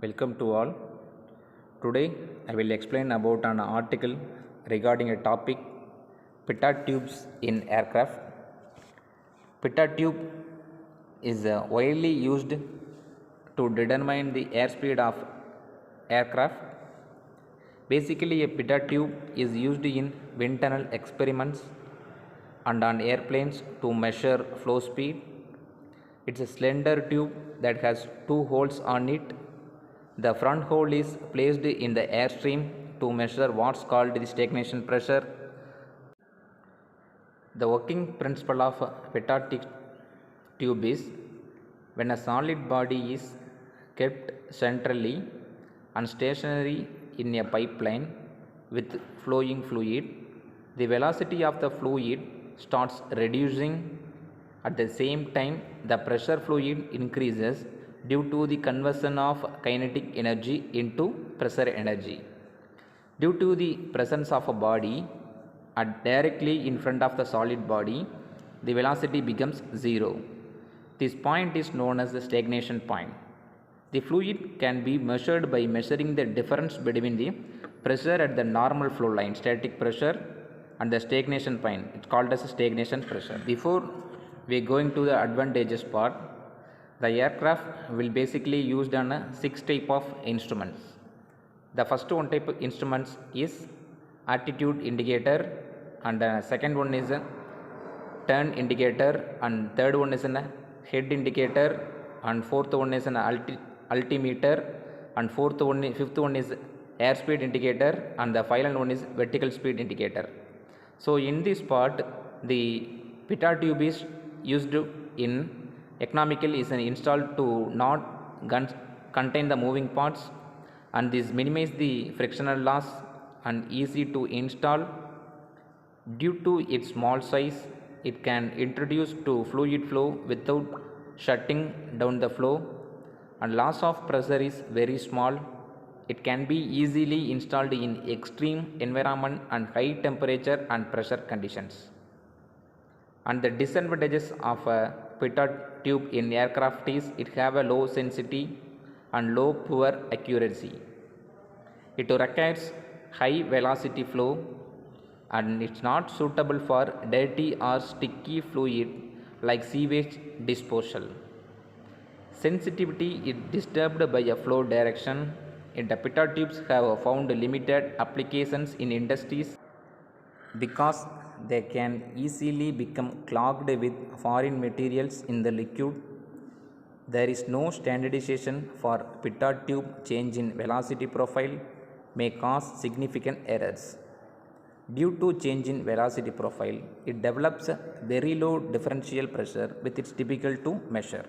Welcome to all. Today I will explain about an article regarding a topic Pitot tubes in aircraft. Pitot tube is widely used to determine the airspeed of aircraft. Basically, a Pitot tube is used in wind tunnel experiments and on airplanes to measure flow speed. It's a slender tube that has two holes on it. The front hole is placed in the airstream to measure what's called the stagnation pressure. The working principle of a Pitot tube is when a solid body is kept centrally and stationary in a pipeline with flowing fluid, the velocity of the fluid starts reducing. At the same time, the pressure fluid increases due to the conversion of kinetic energy into pressure energy. Due to the presence of a body directly in front of the solid body, the velocity becomes zero. This point is known as the stagnation point. The fluid can be measured by measuring the difference between the pressure at the normal flow line, static pressure, and the stagnation point. It's called as stagnation pressure. Before we going to the advantages part, the aircraft will basically used on 6 type of instruments. The first one type of instruments is attitude indicator, and the second one is a turn indicator, and third one is a head indicator, and fourth one is an altimeter, and fifth one is airspeed indicator, and the final one is vertical speed indicator. So in this part, the Pitot tube is used in economical is installed to not contain the moving parts, and this minimize the frictional loss and easy to install. Due to its small size, it can introduce to fluid flow without shutting down the flow, and loss of pressure is very small. It can be easily installed in extreme environment and high temperature and pressure conditions. And the disadvantages of a Pitot tube in aircraft is it have a low sensitivity and low poor accuracy. It requires high velocity flow, and it's not suitable for dirty or sticky fluid like sewage disposal. Sensitivity is disturbed by a flow direction. The Pitot tubes have found limited applications in industries because they can easily become clogged with foreign materials in the liquid. There is no standardization for Pitot tube. Change in velocity profile may cause significant errors. Due to change in velocity profile, it develops a very low differential pressure which is difficult to measure.